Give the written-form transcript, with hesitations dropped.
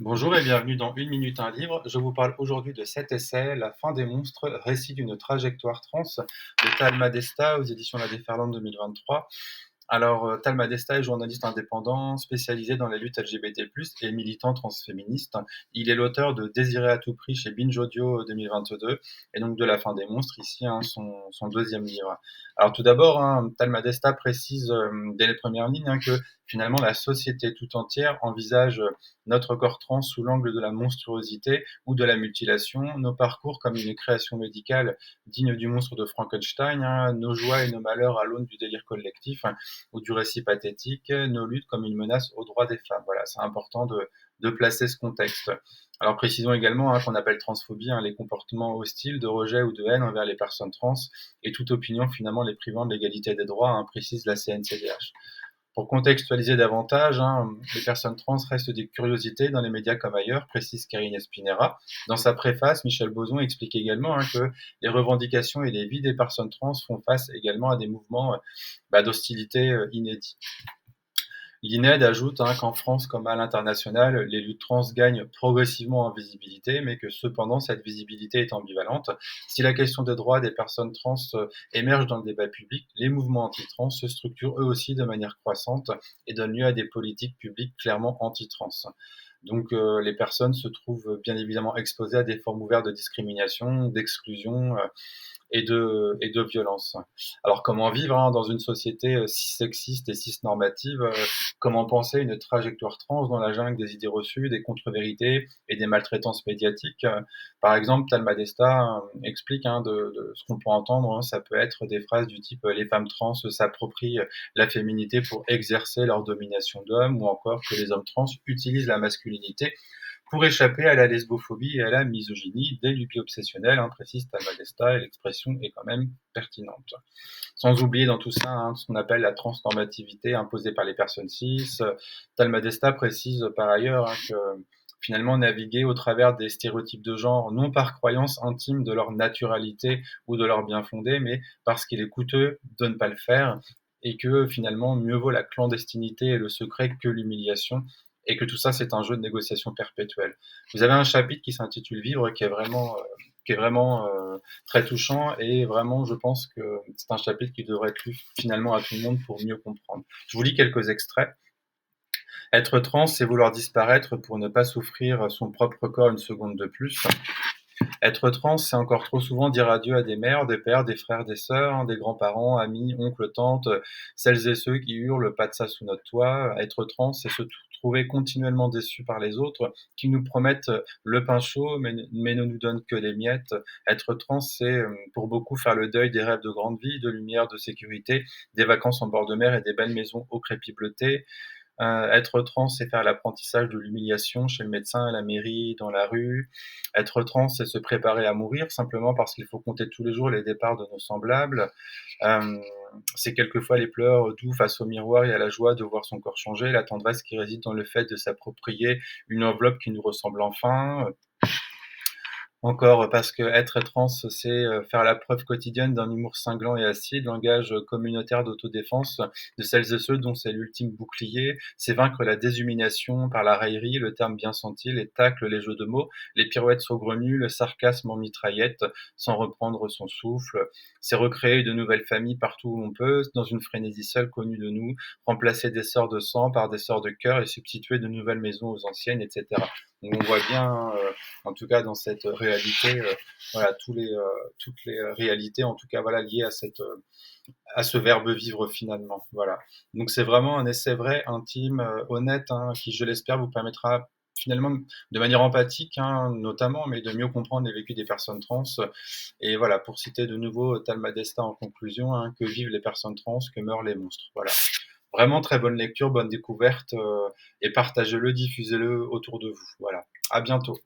Bonjour et bienvenue dans Une minute un livre. Je vous parle aujourd'hui de cet essai, La fin des monstres, récit d'une trajectoire trans de Talma Desta aux éditions La Déferlante 2023. Alors, Talma Desta est journaliste indépendant, spécialisé dans les luttes LGBT+, et militant transféministe. Il est l'auteur de Désiré à tout prix chez Binge Audio 2022, et donc de La fin des monstres, ici, son deuxième livre. Alors tout d'abord, Talma Desta précise dès les premières lignes que finalement la société tout entière envisage notre corps trans sous l'angle de la monstruosité ou de la mutilation, nos parcours comme une création médicale digne du monstre de Frankenstein, nos joies et nos malheurs à l'aune du délire collectif, ou du récit pathétique, nos luttes comme une menace aux droits des femmes. Voilà, c'est important de placer ce contexte. Alors précisons également qu'on appelle transphobie les comportements hostiles de rejet ou de haine envers les personnes trans et toute opinion finalement les privant de l'égalité des droits, précise la CNCDH. Pour contextualiser davantage, les personnes trans restent des curiosités dans les médias comme ailleurs, précise Karine Espinera. Dans sa préface, Michel Boson explique également que les revendications et les vies des personnes trans font face également à des mouvements d'hostilité inédits. L'INED ajoute qu'en France comme à l'international, les luttes trans gagnent progressivement en visibilité, mais que cependant cette visibilité est ambivalente. Si la question des droits des personnes trans émerge dans le débat public, les mouvements anti-trans se structurent eux aussi de manière croissante et donnent lieu à des politiques publiques clairement anti-trans. Donc les personnes se trouvent bien évidemment exposées à des formes ouvertes de discrimination, d'exclusion et de violence. Alors comment vivre dans une société si sexiste et cis-normative, comment penser une trajectoire trans dans la jungle des idées reçues, des contre-vérités et des maltraitances médiatiques. Par exemple, Talma Desta explique de ce qu'on peut entendre, ça peut être des phrases du type les femmes trans s'approprient la féminité pour exercer leur domination d'hommes, ou encore que les hommes trans utilisent la masculinité pour échapper à la lesbophobie et à la misogynie, des lubies obsessionnelles, précise Talma Desta, et l'expression est quand même pertinente. Sans oublier dans tout ça ce qu'on appelle la transnormativité imposée par les personnes cis. Talma Desta précise par ailleurs que finalement naviguer au travers des stéréotypes de genre, non par croyance intime de leur naturalité ou de leur bien fondé, mais parce qu'il est coûteux de ne pas le faire, et que finalement mieux vaut la clandestinité et le secret que l'humiliation, et que tout ça c'est un jeu de négociation perpétuelle. Vous avez un chapitre qui s'intitule Vivre qui est vraiment très touchant, et vraiment je pense que c'est un chapitre qui devrait être lu finalement à tout le monde pour mieux comprendre. Je vous lis quelques extraits. Être trans, c'est vouloir disparaître pour ne pas souffrir son propre corps une seconde de plus. Être trans, c'est encore trop souvent dire adieu à des mères, des pères, des frères, des sœurs, des grands-parents, amis, oncles, tantes, celles et ceux qui hurlent pas de ça sous notre toit. Être trans, c'est se trouver continuellement déçu par les autres, qui nous promettent le pain chaud, mais ne nous donnent que des miettes. Être trans, c'est pour beaucoup faire le deuil des rêves de grande vie, de lumière, de sécurité, des vacances en bord de mer et des belles maisons au crépi bleuté. Être trans, c'est faire l'apprentissage de l'humiliation chez le médecin, à la mairie, dans la rue. Être trans, c'est se préparer à mourir simplement parce qu'il faut compter tous les jours les départs de nos semblables. C'est quelquefois les pleurs doux face au miroir et à la joie de voir son corps changer, la tendresse qui réside dans le fait de s'approprier une enveloppe qui nous ressemble enfin. Encore parce que être trans, c'est faire la preuve quotidienne d'un humour cinglant et acide, langage communautaire d'autodéfense de celles et ceux dont c'est l'ultime bouclier. C'est vaincre la déshumanation par la raillerie, le terme bien senti, les tacles, les jeux de mots, les pirouettes saugrenues, le sarcasme en mitraillette, sans reprendre son souffle. C'est recréer de nouvelles familles partout où l'on peut, dans une frénésie seule connue de nous, remplacer des sorts de sang par des sorts de cœur et substituer de nouvelles maisons aux anciennes, etc. Donc on voit bien en tout cas dans cette réalité, voilà, toutes les réalités, en tout cas, voilà, liées à ce verbe vivre finalement. Voilà. Donc c'est vraiment un essai vrai, intime, honnête, qui, je l'espère, vous permettra finalement, de manière empathique, notamment, mais de mieux comprendre les vécus des personnes trans. Et voilà, pour citer de nouveau Talma Desta en conclusion, que vivent les personnes trans, que meurent les monstres. Voilà. Vraiment très bonne lecture, bonne découverte, et partagez-le, diffusez-le autour de vous. Voilà. À bientôt.